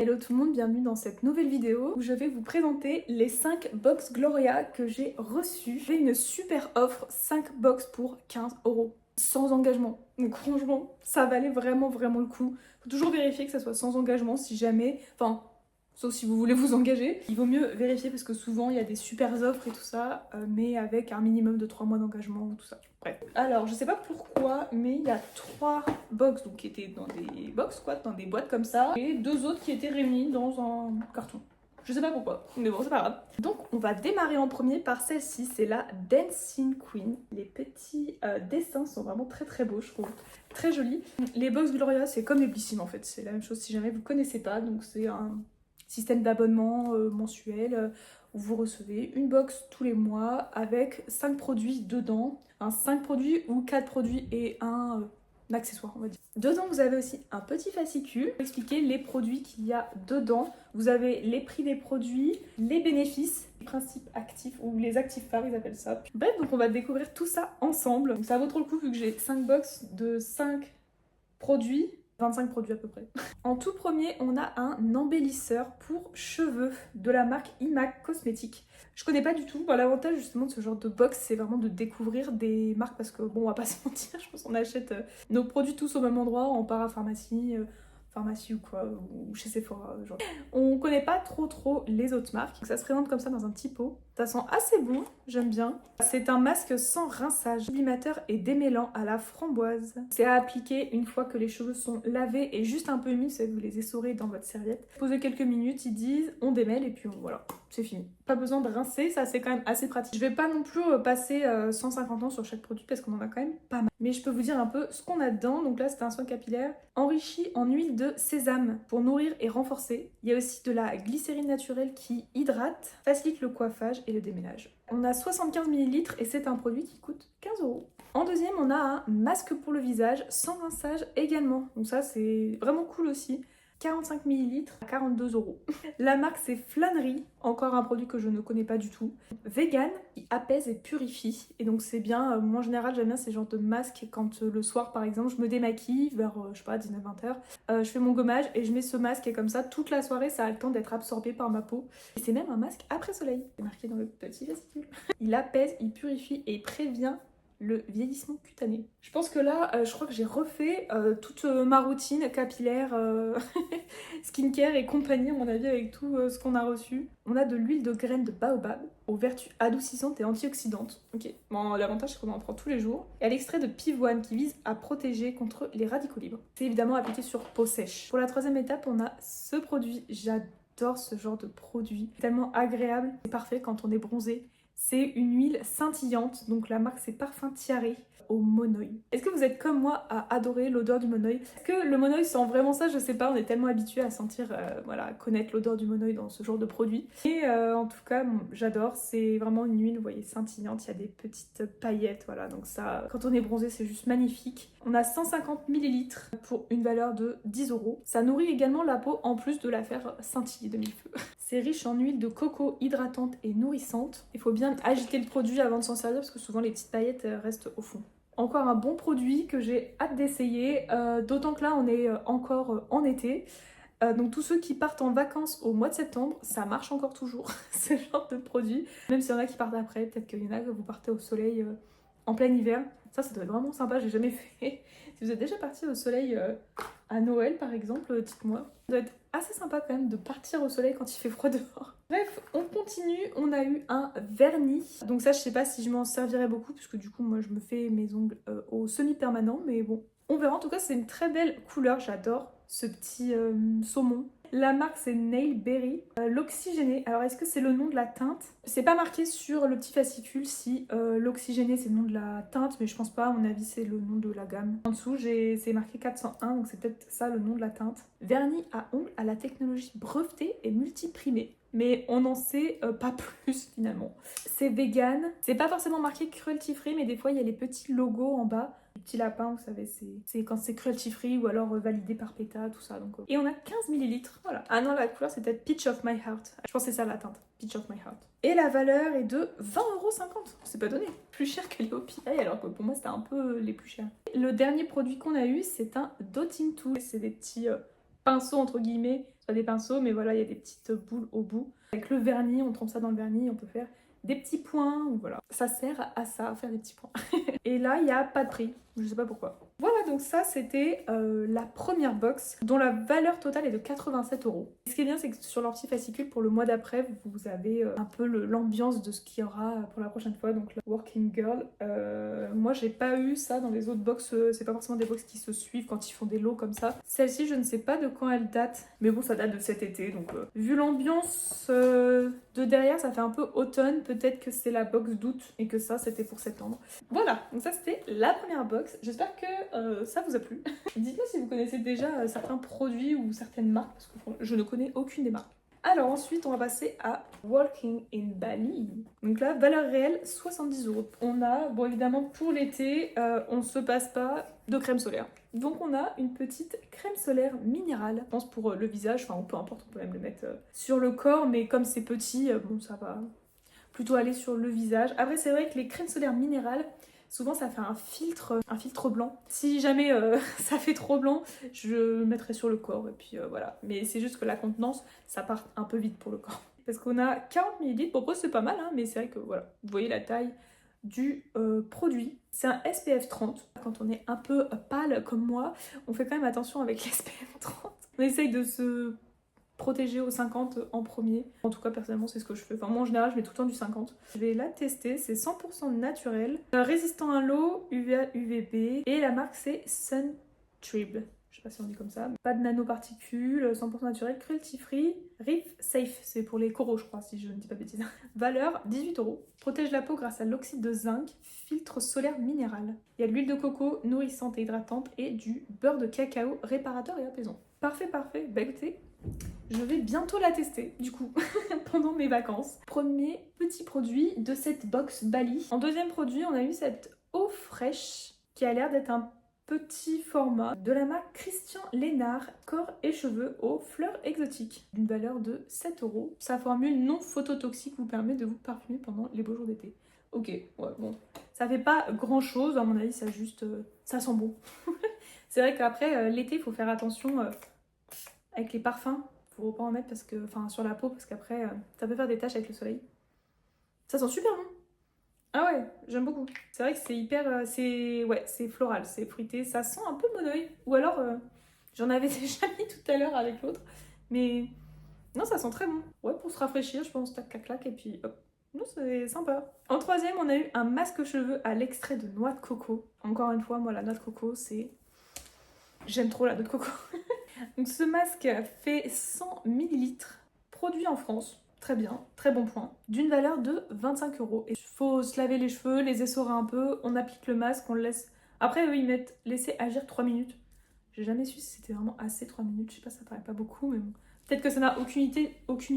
Hello tout le monde, bienvenue dans cette nouvelle vidéo où je vais vous présenter les 5 box Gloria que j'ai reçues. J'ai une super offre, 5 box pour 15 € sans engagement. Donc franchement, ça valait vraiment le coup. Faut toujours vérifier que ça soit sans engagement si jamais, enfin, sauf si vous voulez vous engager. Il vaut mieux vérifier parce que souvent il y a des super offres et tout ça, mais avec un minimum de 3 mois d'engagement ou tout ça. Bref. Alors, je sais pas pourquoi, mais il y a 3 box donc, qui étaient dans des box, quoi, dans des boîtes comme ça, et 2 autres qui étaient réunis dans un carton. Je sais pas pourquoi, mais bon, c'est pas grave. Donc, on va démarrer en premier par celle-ci, c'est la Dancing Queen. Les petits dessins sont vraiment très beaux, je trouve. Très jolis. Les box Gloria, c'est comme les Blissim en fait, c'est la même chose si jamais vous connaissez pas, donc c'est un système d'abonnement mensuel où vous recevez une box tous les mois avec 5 produits dedans. 5 produits ou 4 produits et un accessoire, on va dire. Dedans, vous avez aussi un petit fascicule pour expliquer les produits qu'il y a dedans. Vous avez les prix des produits, les bénéfices, les principes actifs ou les actifs phares, ils appellent ça. Bref, donc on va découvrir tout ça ensemble. Donc ça vaut trop le coup vu que j'ai 5 box de 5 produits. 25 produits à peu près. En tout premier, on a un embellisseur pour cheveux de la marque IMAC Cosmétiques. Je connais pas du tout. Bon, l'avantage justement de ce genre de box, c'est vraiment de découvrir des marques parce que bon, on va pas se mentir, je pense qu'on achète nos produits tous au même endroit, en parapharmacie, pharmacie ou quoi, ou chez Sephora. Genre. On connaît pas trop les autres marques. Ça se présente comme ça dans un petit pot. Ça sent assez bon, j'aime bien. C'est un masque sans rinçage, sublimateur et démêlant à la framboise. C'est à appliquer une fois que les cheveux sont lavés et juste un peu humides, vous les essorez dans votre serviette. Posez quelques minutes, ils disent, on démêle et puis voilà, c'est fini. Pas besoin de rincer, ça c'est quand même assez pratique. Je vais pas non plus passer 150 ans sur chaque produit parce qu'on en a quand même pas mal. Mais je peux vous dire un peu ce qu'on a dedans. Donc là c'est un soin capillaire enrichi en huile de sésame pour nourrir et renforcer. Il y a aussi de la glycérine naturelle qui hydrate, facilite le coiffage et le déménage. On a 75 ml et c'est un produit qui coûte 15 €. En deuxième, on a un masque pour le visage sans rinçage également. Donc ça, c'est vraiment cool aussi. 45 ml à 42 €. La marque, c'est Flânerie, encore un produit que je ne connais pas du tout. Vegan, qui apaise et purifie. Et donc c'est bien, moi en général, j'aime bien ces genres de masques quand le soir, par exemple, je me démaquille vers, je sais pas, 19-20 h. Je fais mon gommage et je mets ce masque et comme ça, toute la soirée, ça a le temps d'être absorbé par ma peau. Et c'est même un masque après soleil. C'est marqué dans le petit fascicule. Il apaise, il purifie et il prévient le vieillissement cutané. Je pense que là, je crois que j'ai refait toute ma routine capillaire, skincare et compagnie, à mon avis, avec tout ce qu'on a reçu. On a de l'huile de graines de baobab aux vertus adoucissantes et antioxydantes. Ok, bon, l'avantage c'est qu'on en prend tous les jours. Et à l'extrait de pivoine qui vise à protéger contre les radicaux libres. C'est évidemment appliqué sur peau sèche. Pour la troisième étape, on a ce produit. J'adore ce genre de produit. Tellement agréable. C'est parfait quand on est bronzé. C'est une huile scintillante, donc la marque c'est Parfum Tiare au monoï. Est-ce que vous êtes comme moi à adorer l'odeur du monoï? Est-ce que le monoï sent vraiment ça? Je sais pas, on est tellement habitué à sentir, voilà, à connaître l'odeur du monoï dans ce genre de produit. Et en tout cas, bon, j'adore, c'est vraiment une huile, vous voyez, scintillante, il y a des petites paillettes, voilà, donc ça, quand on est bronzé, c'est juste magnifique. On a 150 ml pour une valeur de 10 €. Ça nourrit également la peau en plus de la faire scintiller de mille feux. C'est riche en huile de coco hydratante et nourrissante. Il faut bien agiter le produit avant de s'en servir parce que souvent les petites paillettes restent au fond. Encore un bon produit que j'ai hâte d'essayer, d'autant que là on est encore en été. Donc tous ceux qui partent en vacances au mois de septembre, ça marche encore toujours, ce genre de produit. Même s'il y en a qui partent après, peut-être qu'il y en a que vous partez au soleil en plein hiver. Ça doit être vraiment sympa, j'ai jamais fait. Si vous êtes déjà parti au soleil à Noël par exemple, dites-moi. Ça doit être assez sympa quand même de partir au soleil quand il fait froid dehors. Bref, on continue, on a eu un vernis. Donc ça, je sais pas si je m'en servirai beaucoup, puisque du coup, moi, je me fais mes ongles au semi-permanent, mais bon, on verra. En tout cas, c'est une très belle couleur, j'adore ce petit saumon. La marque c'est Nail Berry. L'oxygéné, alors est-ce que c'est le nom de la teinte? C'est pas marqué sur le petit fascicule si l'oxygéné c'est le nom de la teinte, mais je pense pas, à mon avis c'est le nom de la gamme. En dessous c'est marqué 401, donc c'est peut-être ça le nom de la teinte. Vernis à ongles à la technologie brevetée et multiprimée. Mais on n'en sait pas plus finalement. C'est vegan, c'est pas forcément marqué cruelty free, mais des fois il y a les petits logos en bas. Les petits lapins, vous savez, c'est quand c'est cruelty free ou alors validé par PETA, tout ça. Donc, Et on a 15 ml, voilà. Ah non, la couleur c'est peut-être Peach of My Heart. Je pense que c'est ça la teinte, Peach of My Heart. Et la valeur est de 20,50 €. C'est pas donné. Plus cher que les OPI, alors que pour moi c'était un peu les plus chers. Le dernier produit qu'on a eu, c'est un dotting tool. C'est des petits pinceaux entre guillemets. pas des pinceaux, mais voilà, il y a des petites boules au bout. Avec le vernis, on trempe ça dans le vernis, on peut faire des petits points, ou voilà. Ça sert à ça, à faire des petits points. Et là, il n'y a pas de prix, je sais pas pourquoi. Voilà, donc ça, c'était la première box, dont la valeur totale est de 87 €. Ce qui est bien, c'est que sur leur petit fascicule, pour le mois d'après, vous avez un peu l'ambiance de ce qu'il y aura pour la prochaine fois, donc la Working Girl. Moi, j'ai pas eu ça dans les autres box, c'est pas forcément des box qui se suivent quand ils font des lots comme ça. Celle-ci, je ne sais pas de quand elle date, mais bon, ça date de cet été, donc vu l'ambiance de derrière, ça fait un peu automne, peut-être que c'est la box d'août et que ça, c'était pour septembre. Voilà, donc ça, c'était la première box. J'espère que ça vous a plu. Dites-moi si vous connaissez déjà certains produits ou certaines marques, parce que je ne connais aucune des marques. Alors ensuite, on va passer à Walking in Bali. Donc là, valeur réelle, 70 €. On a, bon évidemment, pour l'été, on ne se passe pas de crème solaire. Donc on a une petite crème solaire minérale, je pense pour le visage, enfin peu importe, on peut même le mettre sur le corps, mais comme c'est petit, bon ça va plutôt aller sur le visage. Après c'est vrai que les crèmes solaires minérales, souvent ça fait un filtre blanc. Si jamais ça fait trop blanc, je le mettrai sur le corps et puis voilà. Mais c'est juste que la contenance, ça part un peu vite pour le corps. Parce qu'on a 40 ml, bon après c'est pas mal, hein, mais c'est vrai que voilà, vous voyez la taille du produit. C'est un SPF 30. Quand on est un peu pâle comme moi, on fait quand même attention avec l'SPF 30. On essaye de se protéger au 50 en premier. En tout cas, personnellement, c'est ce que je fais. Enfin, moi, en général, je mets tout le temps du 50. Je vais la tester. C'est 100% naturel. Résistant à l'eau, UVA, UVB. Et la marque, c'est Suntrib. Je sais pas si on dit comme ça. Pas de nanoparticules, 100% naturel, cruelty free, Reef Safe, c'est pour les coraux je crois si je ne dis pas de bêtises. Valeur 18 €. Protège la peau grâce à l'oxyde de zinc, filtre solaire minéral. Il y a de l'huile de coco nourrissante et hydratante et du beurre de cacao réparateur et apaisant. Parfait, parfait. Bah écoutez, je vais bientôt la tester du coup pendant mes vacances. Premier petit produit de cette box Bali. En deuxième produit, on a eu cette eau fraîche qui a l'air d'être un petit format de la marque Christian Lénard, corps et cheveux aux fleurs exotiques, d'une valeur de 7 €. Sa formule non phototoxique vous permet de vous parfumer pendant les beaux jours d'été. Ok, ouais, bon, ça fait pas grand chose, à mon avis, ça juste, ça sent bon. C'est vrai qu'après, l'été, il faut faire attention avec les parfums, faut pas en mettre parce que, enfin, sur la peau, parce qu'après, ça peut faire des taches avec le soleil. Ça sent super bon. Ah ouais, j'aime beaucoup. C'est vrai que c'est hyper, c'est floral, c'est fruité, ça sent un peu monoï. Ou alors, j'en avais déjà mis tout à l'heure avec l'autre, mais non, ça sent très bon. Ouais, pour se rafraîchir, je pense, tac, clac, clac, et puis hop. Non, c'est sympa. En troisième, on a eu un masque cheveux à l'extrait de noix de coco. Encore une fois, moi, la noix de coco, c'est... J'aime trop la noix de coco. Donc ce masque fait 100 ml, produit en France. Très bien, très bon point. D'une valeur de 25 €. Et il faut se laver les cheveux, les essorer un peu, on applique le masque, on le laisse... Après, eux, ils mettent laisser agir 3 minutes. J'ai jamais su si c'était vraiment assez 3 minutes, je sais pas, ça paraît pas beaucoup, mais bon. Peut-être que ça n'a aucune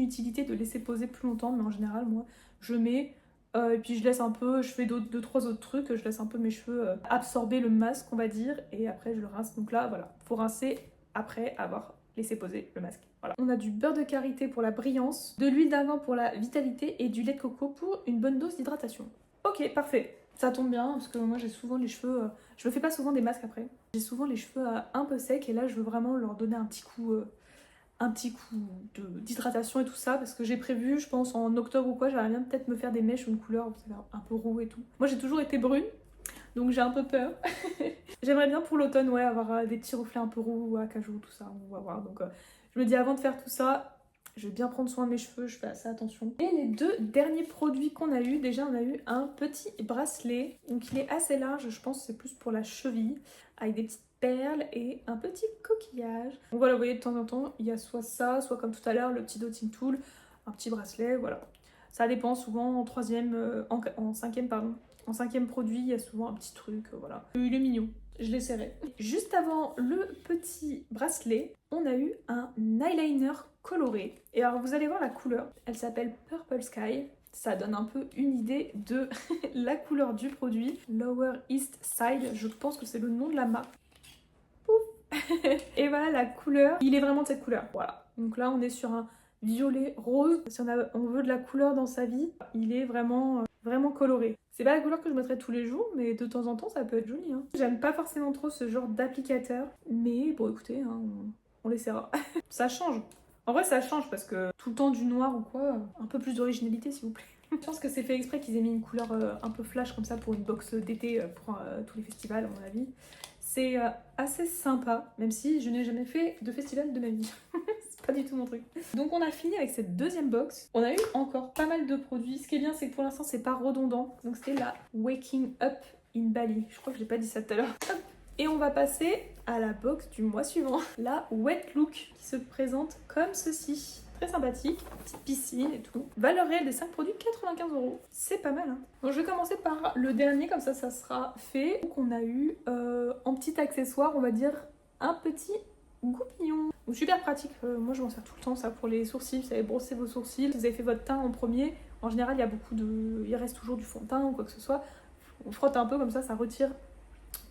utilité de laisser poser plus longtemps, mais en général, moi, je mets... et puis je laisse un peu, je fais 2-3 autres trucs, je laisse un peu mes cheveux absorber le masque, on va dire, et après je le rince. Donc là, voilà, faut rincer après avoir laissé poser le masque. Voilà. On a du beurre de karité pour la brillance, de l'huile d'argan pour la vitalité et du lait de coco pour une bonne dose d'hydratation. Ok, parfait. Ça tombe bien parce que moi j'ai souvent les cheveux... je me fais pas souvent des masques après. J'ai souvent les cheveux un peu secs et là je veux vraiment leur donner un petit coup d'hydratation et tout ça parce que j'ai prévu, je pense en octobre ou quoi, j'aimerais bien peut-être me faire des mèches ou une couleur un peu roux et tout. Moi j'ai toujours été brune, donc j'ai un peu peur. J'aimerais bien pour l'automne, ouais, avoir des petits reflets un peu roux, à cajou, tout ça, on va voir. Donc je me dis avant de faire tout ça, je vais bien prendre soin de mes cheveux, je fais assez attention. Et les deux derniers produits qu'on a eu, déjà on a eu un petit bracelet, donc il est assez large, je pense que c'est plus pour la cheville, avec des petites perles et un petit coquillage. Donc voilà, vous voyez de temps en temps, il y a soit ça, soit comme tout à l'heure, le petit dotting tool, un petit bracelet, voilà. Ça dépend, souvent en cinquième, pardon. En cinquième produit, il y a souvent un petit truc, voilà. Il est mignon, je l'essaierai. Juste avant le petit bracelet, on a eu un eyeliner coloré. Et alors vous allez voir la couleur, elle s'appelle Purple Sky. Ça donne un peu une idée de la couleur du produit. Lower East Side, je pense que c'est le nom de la marque. Et voilà la couleur, il est vraiment de cette couleur. Voilà, donc là on est sur un violet rose. Si on veut de la couleur dans sa vie, il est vraiment coloré. C'est pas la couleur que je mettrais tous les jours, mais de temps en temps ça peut être joli. Hein. J'aime pas forcément trop ce genre d'applicateur, mais bon écoutez, hein, on l'essaiera. Ça change. En vrai ça change parce que tout le temps du noir ou quoi, un peu plus d'originalité s'il vous plaît. Je pense que c'est fait exprès qu'ils aient mis une couleur un peu flash comme ça pour une box d'été pour tous les festivals à mon avis. C'est assez sympa, même si je n'ai jamais fait de festival de ma vie. C'est pas du tout mon truc. Donc on a fini avec cette deuxième box. On a eu encore pas mal de produits. Ce qui est bien, c'est que pour l'instant, c'est pas redondant. Donc c'était la Waking Up in Bali. Je crois que j'ai pas dit ça tout à l'heure. Et on va passer à la box du mois suivant. La Wet Look qui se présente comme ceci. Très sympathique, petite piscine et tout. Valeur réelle des 5 produits, 95 €. C'est pas mal, hein. Donc je vais commencer par le dernier, comme ça sera fait. Donc on a eu en petit accessoire, on va dire, un petit goupillon. Donc super pratique, moi je m'en sers tout le temps, ça pour les sourcils. Vous savez brosser vos sourcils, vous avez fait votre teint en premier. En général, il y a beaucoup de... il reste toujours du fond de teint ou quoi que ce soit. On frotte un peu comme ça retire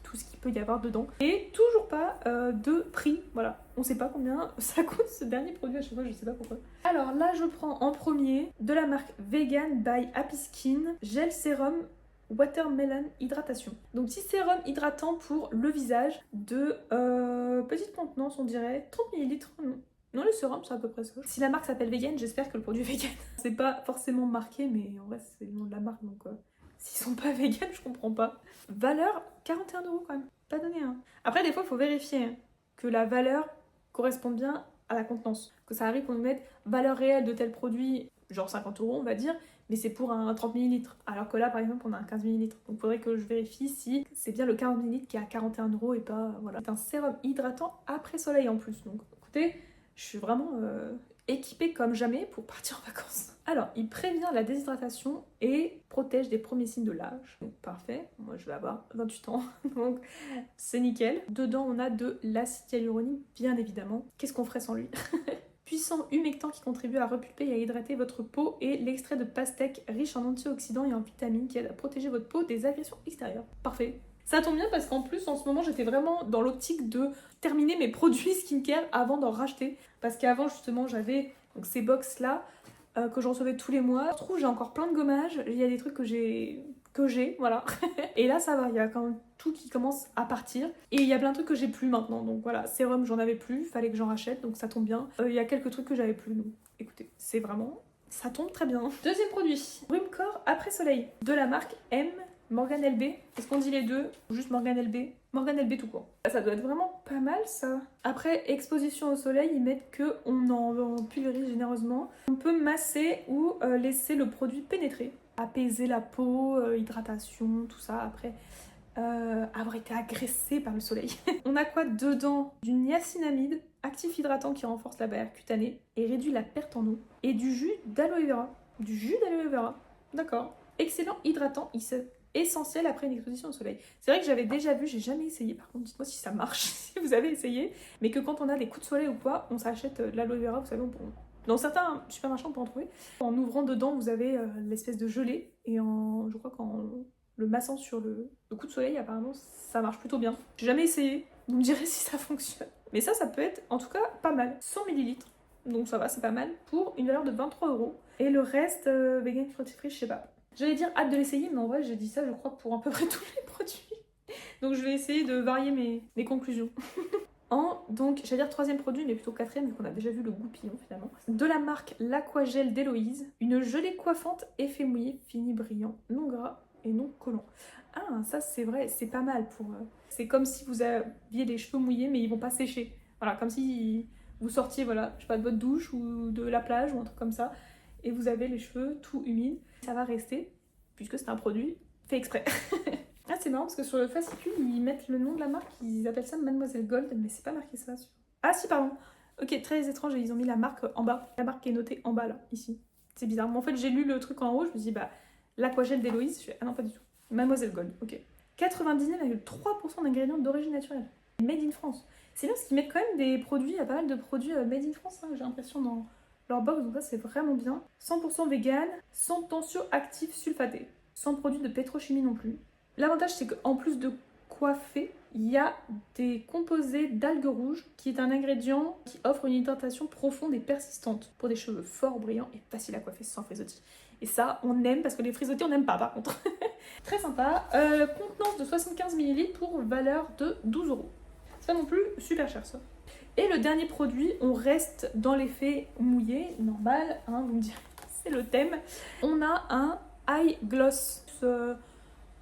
tout ce qu'il peut y avoir dedans. Et toujours pas de prix, voilà. On sait pas combien ça coûte ce dernier produit à chaque fois, je sais pas pourquoi. Alors là, je prends en premier de la marque Vegan by Happy Skin, gel sérum Watermelon Hydratation. Donc petit sérum hydratant pour le visage de petite contenance, on dirait 30 ml. Non, le sérum, c'est à peu près ça. Si la marque s'appelle Vegan, j'espère que le produit est vegan. C'est pas forcément marqué, mais en vrai, c'est le nom de la marque, donc s'ils sont pas vegan, je comprends pas. Valeur 41 € quand même, pas donné hein. Après, des fois, il faut vérifier hein, que la valeur corresponde bien à la contenance. Que ça arrive qu'on nous mette valeur réelle de tel produit, genre 50 € on va dire, mais c'est pour un 30 ml. Alors que là, par exemple, on a un 15 ml. Donc il faudrait que je vérifie si c'est bien le 40 ml qui est à 41 € et pas... Voilà. C'est un sérum hydratant après soleil en plus. Donc écoutez, je suis vraiment équipée comme jamais pour partir en vacances. Alors, il prévient la déshydratation et protège des premiers signes de l'âge. Donc parfait, moi je vais avoir 28 ans, donc c'est nickel. Dedans, on a de l'acide hyaluronique, bien évidemment. Qu'est-ce qu'on ferait sans lui? Puissant humectant qui contribue à repulper et à hydrater votre peau, et l'extrait de pastèque riche en antioxydants et en vitamines qui aide à protéger votre peau des agressions extérieures. Parfait. Ça tombe bien parce qu'en plus en ce moment j'étais vraiment dans l'optique de terminer mes produits skincare avant d'en racheter. Parce qu'avant justement j'avais donc ces box là que je recevais tous les mois. Je trouve j'ai encore plein de gommages, il y a des trucs que j'ai voilà. Et là ça va, il y a quand même tout qui commence à partir. Et il y a plein de trucs que j'ai plus maintenant, donc voilà, sérum j'en avais plus, fallait que j'en rachète, donc ça tombe bien. Il y a quelques trucs que j'avais plus, donc écoutez, c'est vraiment... ça tombe très bien. Deuxième produit, Brumcore après soleil, de la marque M. Morgan LB, est-ce qu'on dit les deux ou juste Morgan LB? Morgan LB tout court. Ça doit être vraiment pas mal ça. Après exposition au soleil, ils mettent que on en pulvérise généreusement. On peut masser ou laisser le produit pénétrer, apaiser la peau, hydratation, tout ça après avoir été agressé par le soleil. On a quoi dedans? Du niacinamide, actif hydratant qui renforce la barrière cutanée et réduit la perte en eau, et du jus d'aloe vera. Du jus d'aloe vera, d'accord. Excellent hydratant, essentiel après une exposition au soleil. C'est vrai que j'avais déjà vu, j'ai jamais essayé. Par contre, dites-moi si ça marche, si vous avez essayé. Mais que quand on a des coups de soleil ou quoi, on s'achète de l'aloe vera, vous savez, dans certains supermarchés, on peut en trouver. En ouvrant dedans, vous avez l'espèce de gelée. Et je crois qu'en le massant sur le coup de soleil, apparemment, ça marche plutôt bien. J'ai jamais essayé. Vous me direz si ça fonctionne. Mais ça peut être, en tout cas, pas mal. 100 ml. Donc ça va, c'est pas mal. Pour une valeur de 23 €. Et le reste, vegan, cruelty free, je sais pas. J'allais dire hâte de l'essayer, mais en vrai, j'ai dit ça, je crois, pour à peu près tous les produits. Donc je vais essayer de varier mes conclusions. Donc, j'allais dire troisième produit, mais plutôt quatrième, vu qu'on a déjà vu le goupillon finalement. De la marque l'Aquagel d'Héloïse, une gelée coiffante, effet mouillé, fini brillant, non gras et non collant. Ah, ça c'est vrai, c'est pas mal pour... c'est comme si vous aviez les cheveux mouillés, mais ils vont pas sécher. Voilà, comme si vous sortiez, voilà, je sais pas, de votre douche ou de la plage ou un truc comme ça, et vous avez les cheveux tout humides. Ça va rester, puisque c'est un produit fait exprès. Ah, c'est marrant parce que sur le fascicule, ils mettent le nom de la marque, ils appellent ça Mademoiselle Gold, mais c'est pas marqué ça sur... Ah si, pardon. Ok, très étrange, ils ont mis la marque en bas. La marque qui est notée en bas, là, ici. C'est bizarre. Mais en fait, j'ai lu le truc en haut, je me suis dit, bah, l'Aquagel d'Héloïse, je fais, ah non, pas du tout. Mademoiselle Gold, ok. 99,3% d'ingrédients d'origine naturelle. Made in France. C'est bien parce qu'ils mettent quand même des produits, il y a pas mal de produits made in France, hein, j'ai l'impression, dans leur box, donc ça c'est vraiment bien. 100% vegan, sans tensioactifs sulfatés, sans produits de pétrochimie non plus. L'avantage c'est qu'en plus de coiffer, il y a des composés d'algues rouges, qui est un ingrédient qui offre une hydratation profonde et persistante pour des cheveux forts, brillants et faciles à coiffer sans frisottis. Et ça, on aime, parce que les frisottis, on n'aime pas par contre. Très sympa. Contenance de 75 ml pour valeur de 12 €. C'est pas non plus super cher ça. Et le dernier produit, on reste dans l'effet mouillé, normal, hein, vous me direz, c'est le thème. On a un eye gloss,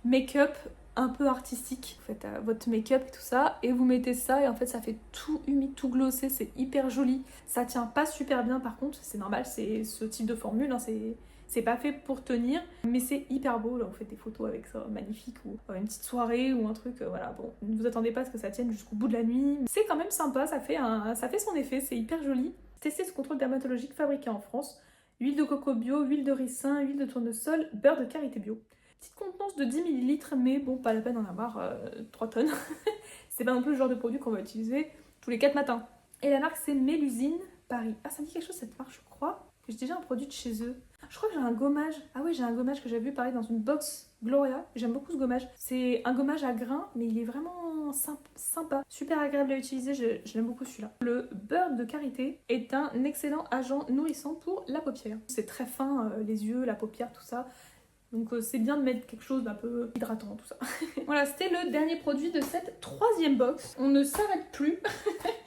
make-up un peu artistique. Vous faites votre make-up et tout ça, et vous mettez ça, et en fait ça fait tout humide, tout glossé, c'est hyper joli. Ça tient pas super bien par contre, c'est normal, c'est ce type de formule, hein, c'est pas fait pour tenir, mais c'est hyper beau. Là, vous faites des photos avec ça, magnifique, ou une petite soirée ou un truc, voilà. Bon, ne vous attendez pas à ce que ça tienne jusqu'au bout de la nuit. C'est quand même sympa, ça fait son effet, c'est hyper joli. Testé sous contrôle dermatologique, fabriqué en France. Huile de coco bio, huile de ricin, huile de tournesol, beurre de karité bio. Petite contenance de 10 ml, mais bon, pas la peine d'en avoir 3 tonnes. C'est pas non plus le genre de produit qu'on va utiliser tous les 4 matins. Et la marque, c'est Mélusine Paris. Ah, ça me dit quelque chose cette marque, je crois. Que j'ai déjà un produit de chez eux. Je crois que j'ai un gommage. Ah ouais, j'ai un gommage que j'avais vu pareil dans une box Gloria. J'aime beaucoup ce gommage. C'est un gommage à grains, mais il est vraiment sympa. Super agréable à utiliser, je l'aime beaucoup celui-là. Le beurre de karité est un excellent agent nourrissant pour la paupière. C'est très fin, les yeux, la paupière, tout ça. Donc c'est bien de mettre quelque chose d'un peu hydratant, tout ça. Voilà, c'était le dernier produit de cette 3e box. On ne s'arrête plus.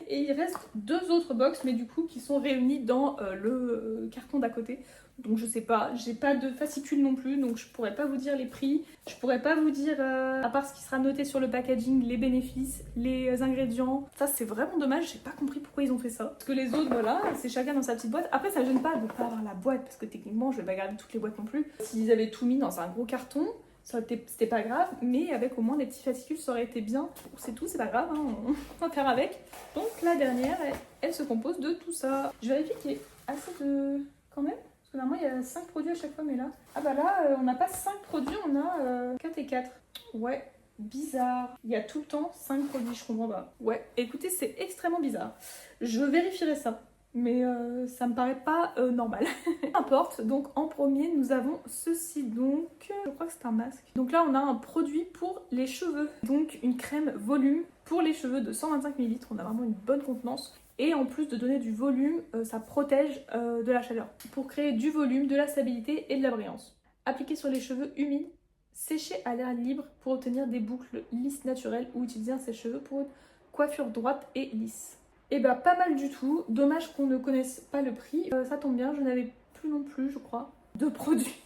Et il reste 2 autres box, mais du coup qui sont réunies dans le carton d'à côté. Donc je sais pas, j'ai pas de fascicule non plus, donc je pourrais pas vous dire les prix. Je pourrais pas vous dire, à part ce qui sera noté sur le packaging, les bénéfices, les ingrédients. Ça c'est vraiment dommage, j'ai pas compris pourquoi ils ont fait ça. Parce que les autres, voilà, c'est chacun dans sa petite boîte. Après ça gêne pas de pas avoir la boîte, parce que techniquement je vais pas garder toutes les boîtes non plus. S'ils avaient tout mis dans un gros carton, c'était pas grave, mais avec au moins des petits fascicules ça aurait été bien. C'est tout, c'est pas grave, hein, on va faire avec. Donc la dernière, elle se compose de tout ça. Je vérifie qu'il y ait assez de... quand même. Normalement, il y a 5 produits à chaque fois, mais là... Ah bah là, on n'a pas 5 produits, on a 4 et 4. Ouais, bizarre. Il y a tout le temps 5 produits, je comprends pas. Ouais, écoutez, c'est extrêmement bizarre. Je vérifierai ça, mais ça me paraît pas normal. Peu importe, donc en premier, nous avons ceci, donc... Je crois que c'est un masque. Donc là, on a un produit pour les cheveux. Donc une crème volume pour les cheveux de 125 ml. On a vraiment une bonne contenance. Et en plus de donner du volume, ça protège de la chaleur. Pour créer du volume, de la stabilité et de la brillance. Appliquer sur les cheveux humides, sécher à l'air libre pour obtenir des boucles lisses naturelles ou utiliser un sèche-cheveux pour une coiffure droite et lisse. Et bah pas mal du tout. Dommage qu'on ne connaisse pas le prix. Ça tombe bien, je n'avais plus non plus, je crois, de produits.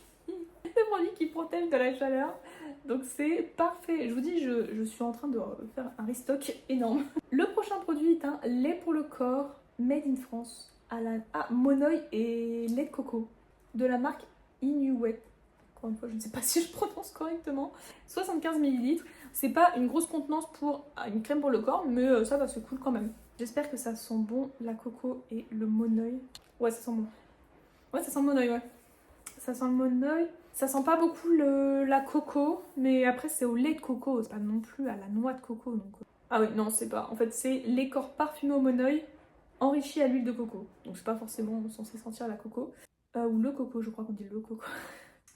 Des produits qui protègent de la chaleur. Donc c'est parfait. Je vous dis, je suis en train de faire un restock énorme. Le prochain produit est un lait pour le corps made in France à la Monoï et lait de coco de la marque Inuit. Encore une fois, je ne sais pas si je prononce correctement. 75 ml. C'est pas une grosse contenance pour une crème pour le corps, mais ça va, c'est cool quand même. J'espère que ça sent bon la coco et le Monoï. Ouais, ça sent bon. Ouais, ça sent le Monoï, ouais. Ça sent le Monoï. Ça sent pas beaucoup la coco, mais après c'est au lait de coco, c'est pas non plus à la noix de coco. Donc... Ah oui, non, c'est pas. En fait, c'est l'écorce parfumé au Monoï enrichi à l'huile de coco. Donc c'est pas forcément censé sentir la coco. Ou le coco, je crois qu'on dit le coco.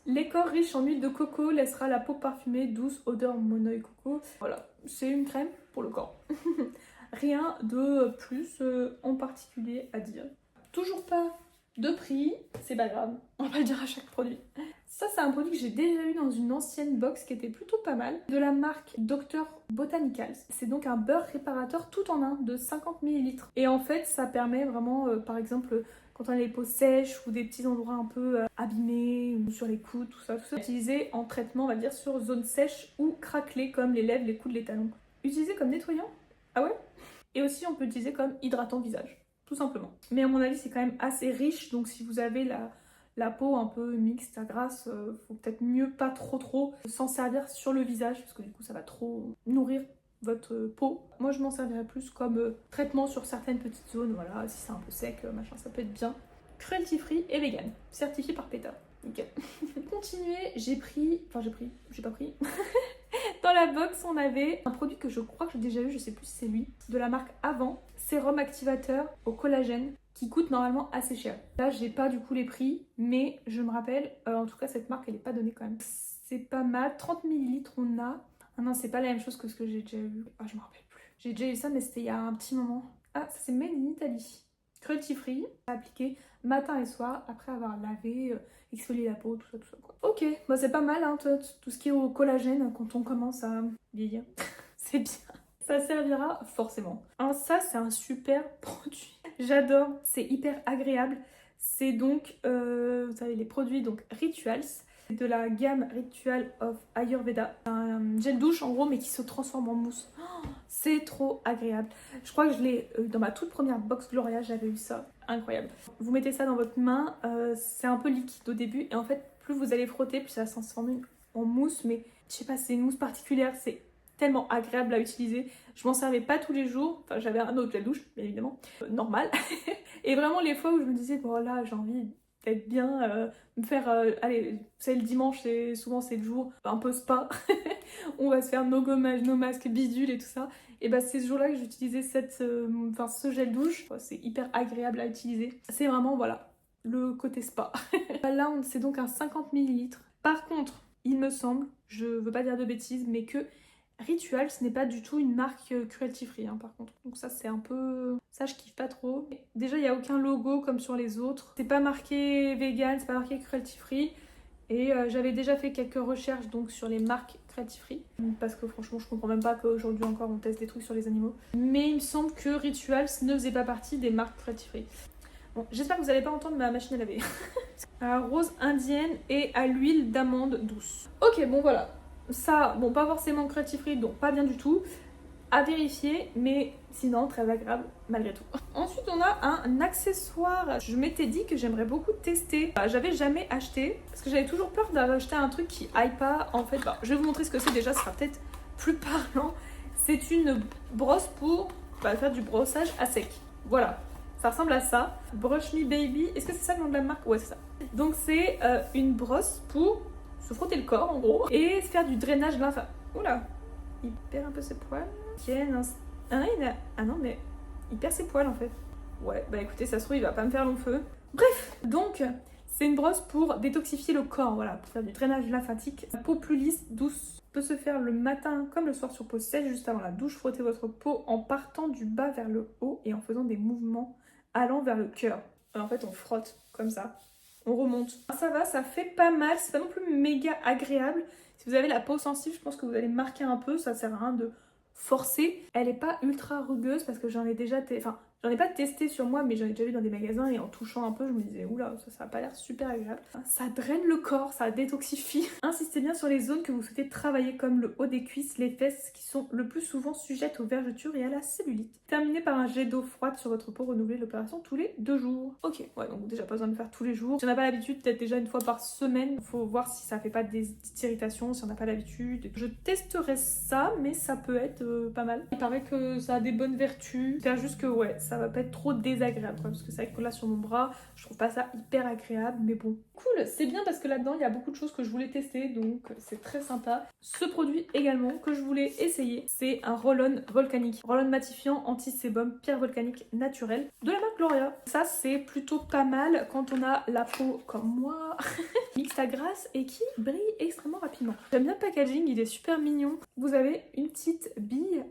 L'écorce riche en huile de coco laissera la peau parfumée, douce, odeur Monoï coco. Voilà, c'est une crème pour le corps. Rien de plus en particulier à dire. Toujours pas de prix, c'est pas grave, on va pas le dire à chaque produit. Ça, c'est un produit que j'ai déjà eu dans une ancienne box qui était plutôt pas mal, de la marque Dr Botanicals. C'est donc un beurre réparateur tout en un de 50 ml. Et en fait, ça permet vraiment, par exemple, quand on a les peaux sèches ou des petits endroits un peu abîmés, ou sur les coudes, tout ça, utiliser en traitement, on va dire, sur zone sèche ou craquelée comme les lèvres, les coudes, les talons. Utilisé comme nettoyant. Ah ouais? Et aussi, on peut l'utiliser comme hydratant visage. Tout simplement. Mais à mon avis, c'est quand même assez riche, donc si vous avez la peau un peu mixte à grasse, faut peut-être mieux pas trop s'en servir sur le visage, parce que du coup ça va trop nourrir votre peau. Moi je m'en servirais plus comme traitement sur certaines petites zones, voilà, si c'est un peu sec, machin, ça peut être bien. Cruelty free et vegan, certifié par PETA. Nickel. Continuer, j'ai pas pris. Dans la box, on avait un produit que je crois que j'ai déjà eu, je sais plus si c'est lui, de la marque Avant, sérum activateur au collagène, qui coûte normalement assez cher. Là, j'ai pas du coup les prix, mais je me rappelle, en tout cas cette marque, elle est pas donnée quand même. C'est pas mal, 30 ml on a. Ah non, c'est pas la même chose que ce que j'ai déjà eu. Ah, je me rappelle plus. J'ai déjà eu ça, mais c'était il y a un petit moment. Ah, ça c'est made in Italy. Cruelty free, appliqué matin et soir après avoir lavé, exfolié la peau, tout ça quoi. Ok, bah c'est pas mal hein, tout ce qui est au collagène quand on commence à vieillir. C'est bien. Ça servira forcément. Alors ça, c'est un super produit. J'adore, c'est hyper agréable. C'est donc, vous savez, les produits donc Rituals, de la gamme Ritual of Ayurveda. Un gel douche en gros, mais qui se transforme en mousse. Oh, c'est trop agréable. Je crois que je l'ai dans ma toute première box Gloria, j'avais eu ça. Incroyable. Vous mettez ça dans votre main, c'est un peu liquide au début, et en fait, plus vous allez frotter, plus ça va se transformer en mousse, mais je sais pas, c'est une mousse particulière, c'est tellement agréable à utiliser. Je m'en servais pas tous les jours, enfin j'avais un autre gel douche, bien évidemment, normal. Et vraiment les fois où je me disais, bon là j'ai envie d'être bien, me faire, allez, c'est le dimanche, souvent c'est le jour un peu spa, on va se faire nos gommages, nos masques, bidules et tout ça. Et bah c'est ce jour-là que j'utilisais ce gel douche, c'est hyper agréable à utiliser. C'est vraiment, voilà, le côté spa. Là c'est donc un 50 millilitres. Par contre, il me semble, je veux pas dire de bêtises, mais que Ritual, ce n'est pas du tout une marque cruelty free hein, par contre. Donc ça c'est un peu... Ça je kiffe pas trop. Déjà il n'y a aucun logo comme sur les autres. C'est pas marqué vegan, c'est pas marqué cruelty free. Et j'avais déjà fait quelques recherches donc sur les marques cruelty free. Parce que franchement je comprends même pas qu'aujourd'hui encore on teste des trucs sur les animaux. Mais il me semble que Rituals ne faisait pas partie des marques cruelty free. Bon, j'espère que vous n'allez pas entendre ma machine à laver. Rose indienne et à l'huile d'amande douce. Ok, bon voilà. Ça, bon, pas forcément cruelty free, donc pas bien du tout. À vérifier, mais sinon très agréable malgré tout. Ensuite, on a un accessoire. Je m'étais dit que j'aimerais beaucoup tester. J'avais jamais acheté parce que j'avais toujours peur d'acheter un truc qui aille pas. En fait, je vais vous montrer ce que c'est déjà, ce sera peut-être plus parlant. C'est une brosse pour faire du brossage à sec. Voilà. Ça ressemble à ça. Brush Me Baby. Est-ce que c'est ça le nom de la marque? Ouais, c'est ça. Donc, c'est une brosse pour se frotter le corps en gros et se faire du drainage lymphatique. Oula, il perd un peu ses poils. Ah non, mais il perd ses poils en fait. Ouais, bah écoutez, ça se trouve, il va pas me faire long feu. Bref, donc, c'est une brosse pour détoxifier le corps, voilà, pour faire du drainage lymphatique. La peau plus lisse, douce, peut se faire le matin comme le soir sur peau sèche, juste avant la douche. Frottez votre peau en partant du bas vers le haut et en faisant des mouvements allant vers le cœur. En fait, on frotte comme ça. On remonte. Ça va, ça fait pas mal, c'est pas non plus méga agréable. Si vous avez la peau sensible, je pense que vous allez marquer un peu, ça sert à rien de forcer. Elle est pas ultra rugueuse parce que j'en ai déjà... J'en ai pas testé sur moi, mais j'en ai déjà vu dans des magasins et en touchant un peu, je me disais, oula, ça a pas l'air super agréable. Ça draine le corps, ça détoxifie. Insistez bien sur les zones que vous souhaitez travailler, comme le haut des cuisses, les fesses, qui sont le plus souvent sujettes aux vergetures et à la cellulite. Terminez par un jet d'eau froide sur votre peau, renouvelez l'opération tous les 2 jours. Ok, ouais, donc déjà pas besoin de faire tous les jours. Si on n'a pas l'habitude, peut-être déjà une fois par semaine. Faut voir si ça fait pas des petites irritations, si on n'a pas l'habitude. Je testerai ça, mais ça peut être pas mal. Il paraît que ça a des bonnes vertus. C'est juste que, ouais, ça va pas être trop désagréable quoi, parce que c'est vrai que là sur mon bras je trouve pas ça hyper agréable, mais bon cool, c'est bien parce que là-dedans il y a beaucoup de choses que je voulais tester, donc c'est très sympa. Ce produit également que je voulais essayer, c'est un roll-on volcanique, roll-on matifiant anti-sébum pierre volcanique naturelle de la marque Gloria. Ça c'est plutôt pas mal quand on a la peau comme moi mixte à grasse et qui brille extrêmement rapidement. J'aime bien le packaging, il est super mignon. Vous avez une petite bille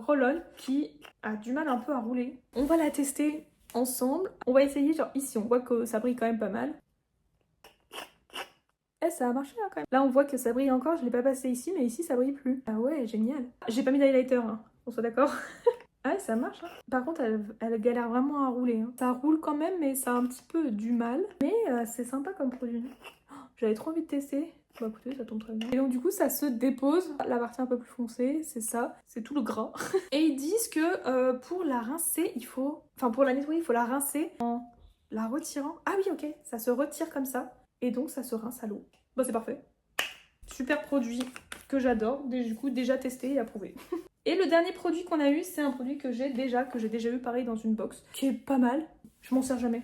roll-on qui a du mal un peu à rouler. On va la tester ensemble. On va essayer, genre ici, on voit que ça brille quand même pas mal. Eh, ça a marché là quand même. Là, on voit que ça brille encore, je l'ai pas passé ici, mais ici, ça brille plus. Ah ouais, génial. J'ai pas mis d'highlighter, hein, on soit d'accord. Ah ouais, ça marche. Hein. Par contre, elle galère vraiment à rouler. Hein. Ça roule quand même, mais ça a un petit peu du mal. Mais c'est sympa comme produit. Oh, j'avais trop envie de tester. Bah écoutez, ça tombe très bien. Et donc du coup, ça se dépose. La partie un peu plus foncée, c'est ça. C'est tout le gras. Et ils disent que pour la rincer, il faut... Enfin, pour la nettoyer, il faut la rincer en la retirant. Ah oui, ok. Ça se retire comme ça. Et donc, ça se rince à l'eau. Bah c'est parfait. Super produit que j'adore. Du coup, déjà testé et approuvé. Et le dernier produit qu'on a eu, c'est un produit que j'ai déjà eu pareil dans une box, qui est pas mal. Je m'en sers jamais.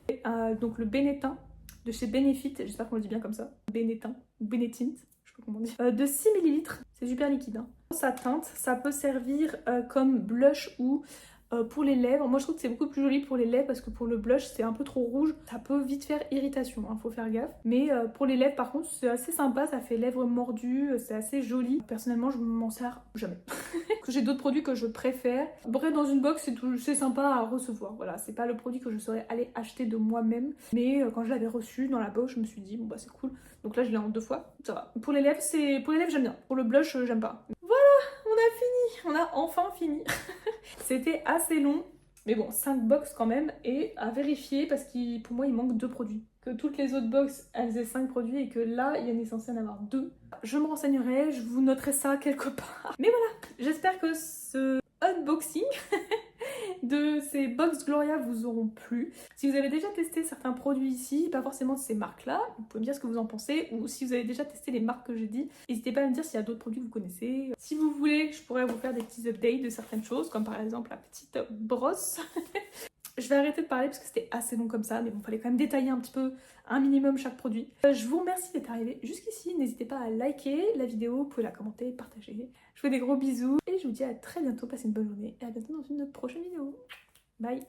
Et, donc le Benetint de chez Benefit, j'espère qu'on le dit bien comme ça. Benetint, Benetint, je sais pas comment on dit. De 6 ml, c'est super liquide. Hein. Ça teinte, ça peut servir comme blush ou pour les lèvres. Moi je trouve que c'est beaucoup plus joli pour les lèvres parce que pour le blush c'est un peu trop rouge. Ça peut vite faire irritation, hein, faut faire gaffe. Mais pour les lèvres par contre c'est assez sympa, ça fait lèvres mordues, c'est assez joli. Personnellement je m'en sers jamais. J'ai d'autres produits que je préfère. Bref, dans une box c'est sympa à recevoir. Voilà, c'est pas le produit que je serais allée acheter de moi-même. Mais quand je l'avais reçu dans la box je me suis dit bon bah c'est cool. Donc là je l'ai en 2 fois, ça va. Pour les lèvres j'aime bien. Pour le blush j'aime pas. Voilà, on a fini. on a enfin fini. C'était assez long, mais bon, 5 box quand même, et à vérifier parce que pour moi il manque 2 produits. Que toutes les autres box elles faisaient 5 produits et que là il y en est censé en avoir 2. Je me renseignerai, je vous noterai ça quelque part. Mais voilà, j'espère que ce unboxing de ces box Gloria vous auront plu. Si vous avez déjà testé certains produits ici, pas forcément de ces marques-là, vous pouvez me dire ce que vous en pensez, ou si vous avez déjà testé les marques que j'ai dit, n'hésitez pas à me dire s'il y a d'autres produits que vous connaissez. Si vous voulez, je pourrais vous faire des petits updates de certaines choses, comme par exemple la petite brosse. Je vais arrêter de parler parce que c'était assez long comme ça, mais bon, fallait quand même détailler un petit peu, un minimum chaque produit. Je vous remercie d'être arrivé jusqu'ici, n'hésitez pas à liker la vidéo, vous pouvez la commenter, partager. Je vous fais des gros bisous et je vous dis à très bientôt, passez une bonne journée et à bientôt dans une prochaine vidéo. Bye!